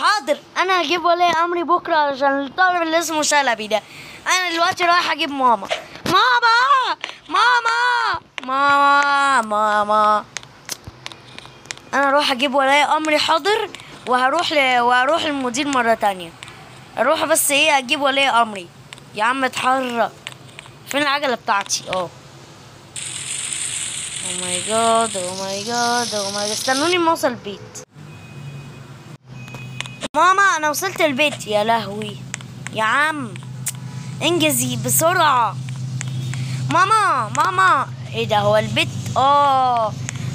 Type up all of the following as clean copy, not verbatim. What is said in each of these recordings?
حاضر، انا هجيب ولي امري بكره عشان الطالب اللي اسمه شلبي ده. انا دلوقتي رايح اجيب ماما. ماما ماما ماما ماما. انا اروح اجيب ولي امري. حاضر. وهروح للمدير مره تانية. اروح بس ايه اجيب ولي امري. يا عم اتحرك. فين العجله بتاعتي؟ او ماي جاد، او ماي جاد، او ماي جاد. استنوني ما اوصل البيت. ماما انا وصلت البيت. يا لهوي يا عم، انجزي بسرعة. ماما ماما. ايه ده؟ هو البيت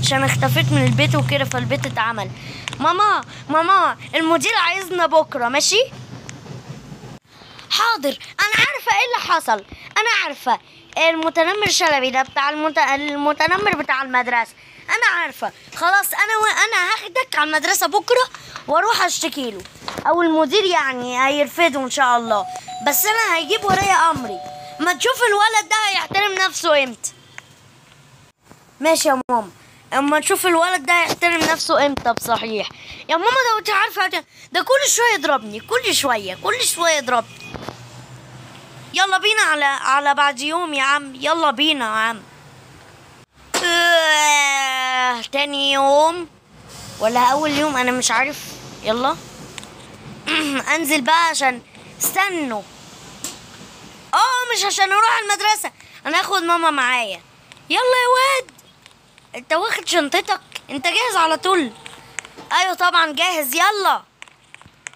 عشان اختفيت من البيت وكده فالبيت اتعمل. ماما ماما، المدير عايزنا بكرة، ماشي؟ حاضر. انا عارفة ايه اللي حصل. انا عارفة المتنمر شلبي ده بتاع المتنمر بتاع المدرسة. انا عارفة. خلاص انا هاخدك على المدرسة بكرة واروح اشتكي له، او المدير يعني هيرفضه ان شاء الله. بس انا هجيب ولي امري. ما تشوف الولد ده هيحترم نفسه امتى. ماشي يا ماما. اما تشوف الولد ده هيحترم نفسه امتى بصحيح. يا ماما ده انت عارفه ده كل شويه يضربني، كل شويه يضربني. يلا بينا على بعد يوم يا عم. يلا بينا يا عم. تاني يوم ولا اول يوم انا مش عارف. يلا. انزل بقى عشان استنوا. مش عشان اروح المدرسة، انا هاخد ماما معايا. يلا يا واد، انت واخد شنطتك؟ انت جاهز على طول؟ ايوه طبعا جاهز. يلا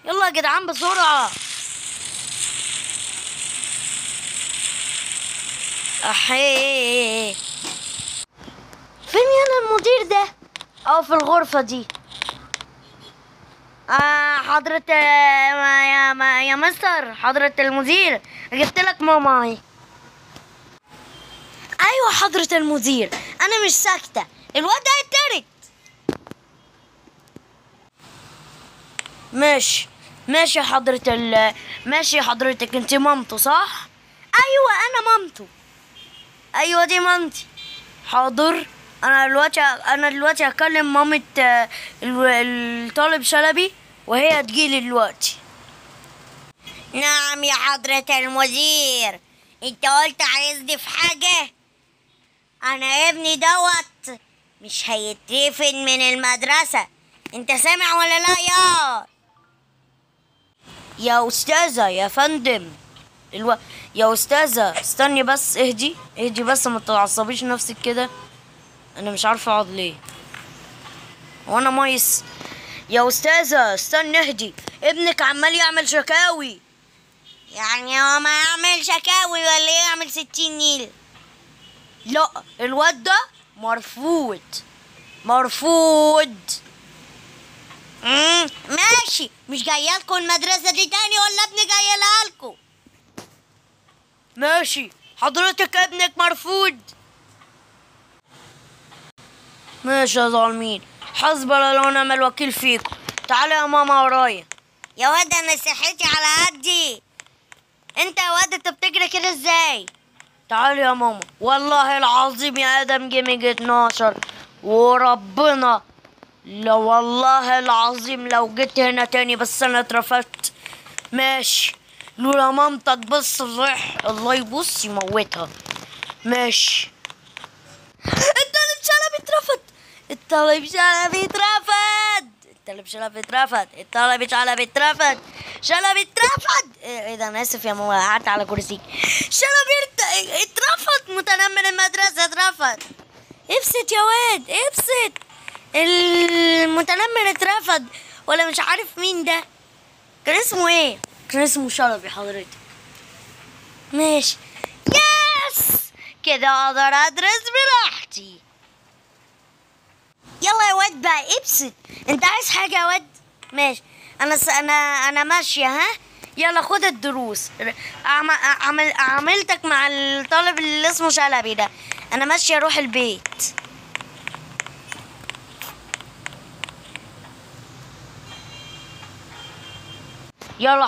يلا يا جدعان بسرعة. احيه. فين يانا المدير ده؟ في الغرفة دي. حضرة يا مستر، حضرة المدير، جبت لك ماما اهي. ايوه حضرة المدير، انا مش ساكتة. الواد ده هيتطرد. ماشي ماشي حضرتك. انت مامته صح؟ ايوه انا مامته. ايوه دي مامتي. حاضر. انا دلوقتي هكلم مامة الطالب شلبي وهي هتجيلي دلوقتي. نعم يا حضرة المدير، انت قلت عايزني في حاجة؟ انا ابني دوت مش هيترفد من المدرسة، انت سامع ولا لا؟ يا استاذة يا فندم. يا استاذة استني بس، اهدي بس، ما تعصبيش نفسك كده. انا مش عارفة اقعد ليه وانا مايس. يا استاذة استني اهدي، ابنك عمال يعمل شكاوي. يعني هو ما يعمل شكاوي ولا يعمل 60 نيل؟ لا الواد ده مرفوض. ماشي. مش جايالكوا المدرسة دي تاني ولا ابني جايلها لكوا؟ ماشي حضرتك ابنك مرفوض. ماشي يا ظالمين، حسبي الله ونعم الوكيل فيكم. تعالى يا ماما ورايا. يا واد انا صحتي على قدي. انت يا واد انت بتجري كده ازاي؟ تعالي يا ماما. والله العظيم يا ادم جيمنج 12 وربنا، لو والله العظيم لو جيت هنا تاني بس انا اترفدت. ماشي لولا مامتك بس صح الله يبص يموتها. ماشي. الطالب شلبي اترفد. شلبي اترفد. ايه ده؟ انا اسف يا ماما، قعدت على كرسي. شلبي اترفض. متنمر المدرسة اترفض. ابسط يا واد ابسط. المتنمر اترفض. ولا مش عارف مين ده كان اسمه ايه. كان اسمه شلبي حضرتك. ماشي. يس كده اقدر ادرس براحتي. يلا يا واد بقى ابسط. انت عايز حاجة يا واد؟ ماشي. انا ماشية. ها يلا خد الدروس. عملتك مع الطالب اللي اسمه شلبي ده. انا ماشية اروح البيت. يلا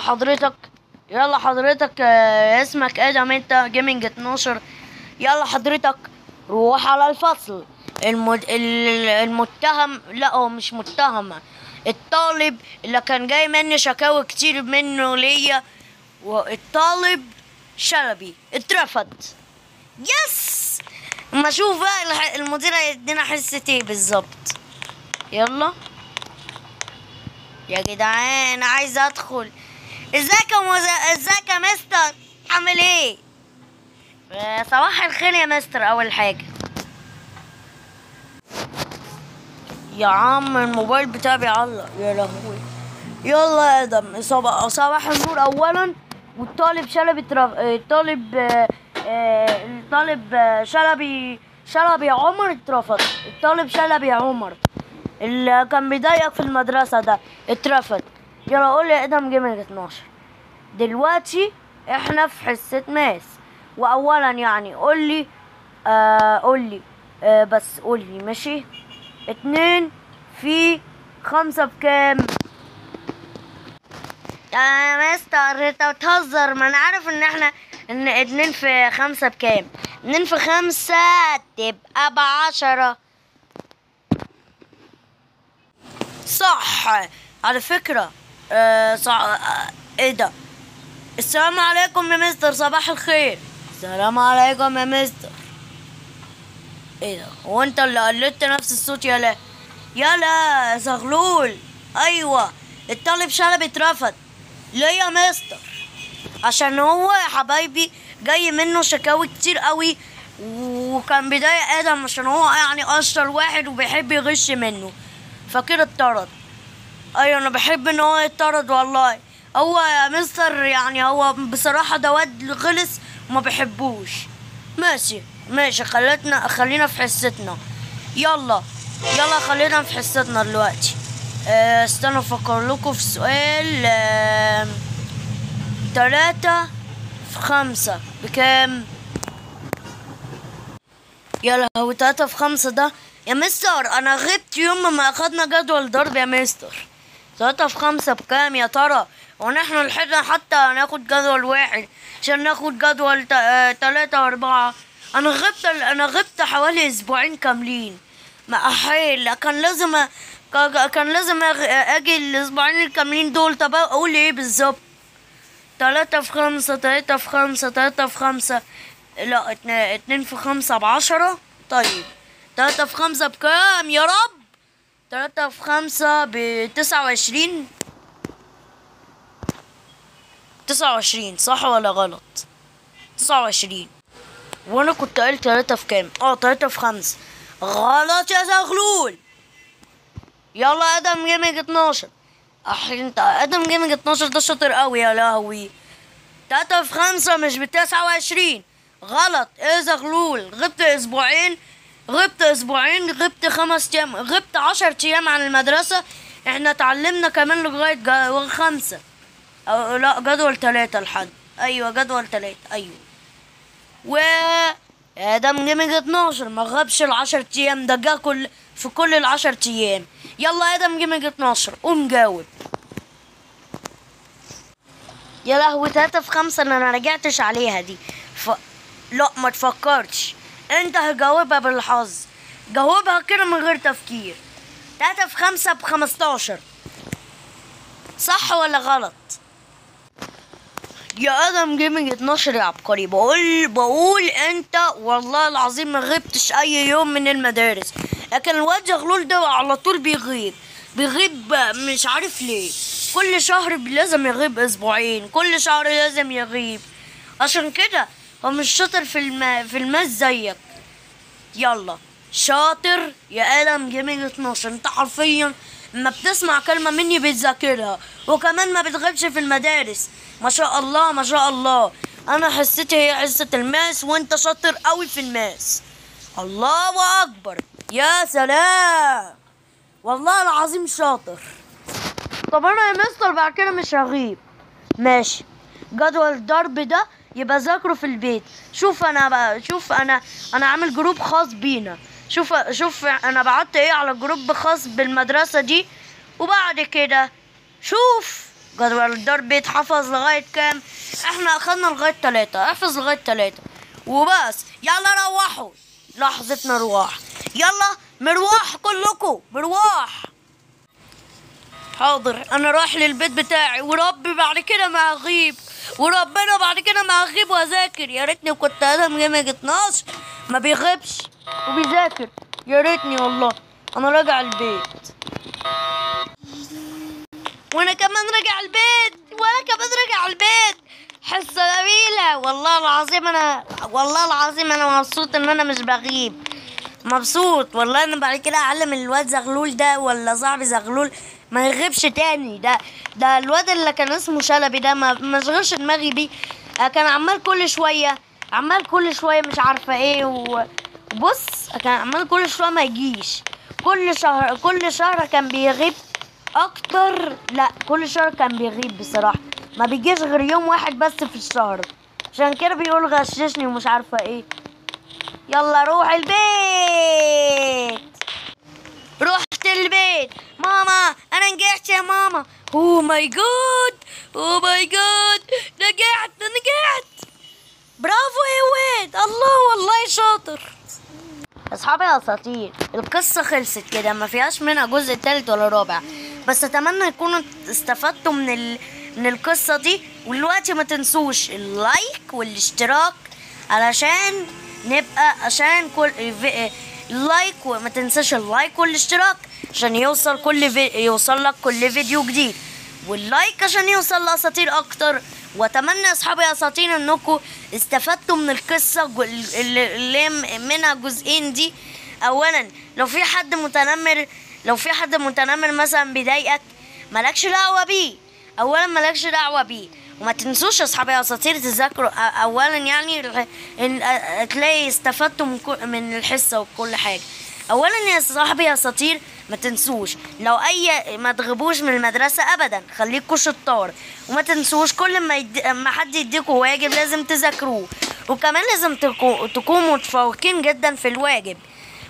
حضرتك اسمك ادم انت جيمنج 12. يلا حضرتك روح على الفصل. المتهم، لا هو مش متهم، الطالب اللي كان جاي مني شكاوي كتير منه ليا، والطالب شلبي اترفض. يس. اما اشوف بقى المدير هيدينا حصة ايه بالظبط. يلا يا جدعان عايز ادخل. ازيك ازيك يا مستر، عامل ايه؟ صباح الخير يا مستر. اول حاجة يا عم الموبايل بتاعي بيعلق، يا لهوي. يلا يا ادم، صباح النور اولا. والطالب شلبي الطالب شلبي عمر اترفض. الطالب شلبي عمر اللي كان بيضايقك في المدرسة ده اترفض. يلا قول لي يا ادم جيمنج 12. دلوقتي احنا في حصة ماس، واولا يعني قول لي بس قول لي ماشي. 2 في 5 بكام؟ يا مستر انت بتهزر، ما انا عارف ان 2 في 5 بكام. 2 في 5 تبقى ب10. صح على فكرة. صح. ايه ده؟ السلام عليكم يا مستر. صباح الخير. السلام عليكم يا مستر. ايه ده؟ هو انت اللي قلدت نفس الصوت؟ يلا يا زغلول. ايوه الطالب شلبي اترفض. ليه يا مستر؟ عشان هو يا حبايبي جاي منه شكاوي كتير قوي، وكان بيضايق ادم عشان هو يعني اشطر واحد وبيحب يغش منه، فكده اتطرد. ايوه انا بحب ان هو يتطرد والله. هو يا مستر يعني هو بصراحة ده واد غلس وما بحبوش. ماشي خلينا في حصتنا. يلا خلينا في حصتنا دلوقتي. استنى افكر لكم في سؤال. 3 في 5 بكام؟ يا لهوي 3 في 5 ده يا مستر انا غبت يوم ما اخدنا جدول ضرب يا مستر. 3 في 5 بكام يا ترى؟ ونحن لحقنا حتى ناخد جدول واحد عشان ناخد جدول 3 و4. انا غبت حوالي اسبوعين كاملين. ما احيل كان لازم اجي الاسبوعين الكاملين دول. طب اقول ايه بالظبط؟ 3 في 5 3 في 5 3 في 5 لا 2 في 5 ب10. طيب 3 في 5 بكام يا رب؟ 3 في 5 ب29. 29 صح ولا غلط؟ 29. وانا كنت قايل 3 في كام؟ 3 في 5. غلط يا زغلول. يلا ادم جيمنج 12. انت ادم جيمنج 12 ده شاطر قوي يا لهوي. 3 في 5 مش ب29. غلط. ايه زغلول؟ غبت اسبوعين، غبت 5 ايام، غبت 10 ايام عن المدرسة. احنا اتعلمنا كمان لغاية 5 أو لا جدول 3 لحد. ايوه جدول 3 ايوه. و ادم جيمنج 12 ما غابش ال10 ايام ده، جا في كل ال10 ايام. يلا ادم جيمنج 12 قوم جاوب. يا لهوي 3 في 5 انا رجعتش عليها دي. لا ما تفكرش، انت هجاوبها بالحظ. جاوبها كده من غير تفكير. 3 في 5 ب15. صح ولا غلط؟ يا ادم جيمنج 12 يا عبقري. بقول انت والله العظيم ما غبتش اي يوم من المدارس، لكن الواد زغلول ده على طول بيغيب مش عارف ليه. كل شهر لازم يغيب اسبوعين، كل شهر لازم يغيب. عشان كده هو مش شاطر في الماس زيك. يلا شاطر يا ادم جيمنج 12. انت حرفيا ما بتسمع كلمة مني بتذاكرها، وكمان ما بتغيبش في المدارس. ما شاء الله ما شاء الله. انا حصتي هي حصة الماس وانت شاطر قوي في الماس. الله اكبر يا سلام، والله العظيم شاطر. طب انا يا مستر بعد كده مش هغيب. ماشي جدول الضرب ده يبقى ذاكره في البيت. شوف انا عامل جروب خاص بينا. شوف انا بعت ايه على جروب خاص بالمدرسة دي. وبعد كده شوف جدول الضرب بيتحفظ لغاية كام. احنا اخدنا لغاية 3. احفظ لغاية 3 وبس. يلا روحوا، لحظة مروح. يلا مروح كلكم مروح. حاضر، انا رايح للبيت بتاعي، وربي بعد كده ما هغيب، وربنا بعد كده ما هغيب واذاكر. يا ريتني كنت ادم جامد 12 ما بيغيبش وبيذاكر. يا ريتني والله. انا راجع البيت، وانا كمان راجع البيت، وانا كمان راجع البيت. حصة جميلة والله العظيم. والله العظيم انا مبسوط ان انا مش بغيب، مبسوط والله. انا بعد كده اعلم الواد زغلول ده ولا صاحبي زغلول ما يغيبش تاني. ده الواد اللي كان اسمه شلبي ده ما شغلش دماغي بيه. كان عمال كل شويه، مش عارفه ايه، وبص كان عمال كل شويه ما يجيش. كل شهر كان بيغيب اكتر. لا كل شهر كان بيغيب بصراحه، ما بيجيش غير يوم واحد بس في الشهر. عشان كده بيقول غششني ومش عارفه ايه. يلا روح البيت. رحت البيت. ماما انا نجحت يا ماما. اوه ماي جاد، اوه ماي جاد، نجحت. برافو يا واد، الله والله شاطر. اصحابي يا اساطير، القصه خلصت كده، ما فيهاش منها جزء تالت ولا رابع، بس اتمنى يكونوا استفدتوا من القصه دي. ودلوقتي ما تنسوش اللايك والاشتراك علشان نبقى، عشان كل اللايك، وما تنساش اللايك والاشتراك عشان يوصل لك كل فيديو جديد، واللايك عشان يوصل لاساطير اكتر. واتمنى يا اصحابي يا اساطير انكم استفدتوا من القصه اللي منها جزئين دي. اولا لو في حد متنمر مثلا بيضايقك، مالكش دعوه بيه. وما تنسوش يا اصحابي يا اساطير تذاكروا اولا، يعني تلاقي استفدتوا من الحصه وكل حاجه. اولا يا صاحبي يا اساطير ما تنسوش ما تغيبوش من المدرسه ابدا، خليكوا شطار. وما تنسوش كل ما حد يديكوا واجب لازم تذاكروه، وكمان لازم تكونوا متفوقين جدا في الواجب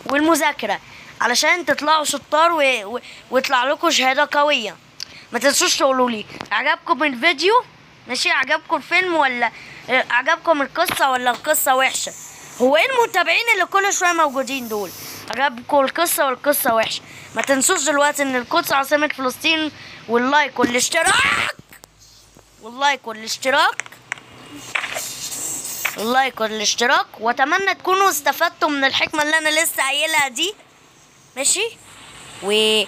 والمذاكره علشان تطلعوا شطار ويطلع لكم شهاده قويه. ما تنسوش تقولوا لي عجبكم الفيديو، ماشي؟ عجبكم الفيلم ولا عجبكم القصه ولا القصه وحشه؟ هو ايه المتابعين اللي كل شويه موجودين دول؟ عجبكم القصه ولا القصه وحشه؟ ما تنسوش دلوقتي ان القدس عاصمه فلسطين، واللايك والاشتراك. واتمنى تكونوا استفدتوا من الحكمه اللي انا لسه قايلها دي، ماشي؟ وسلام.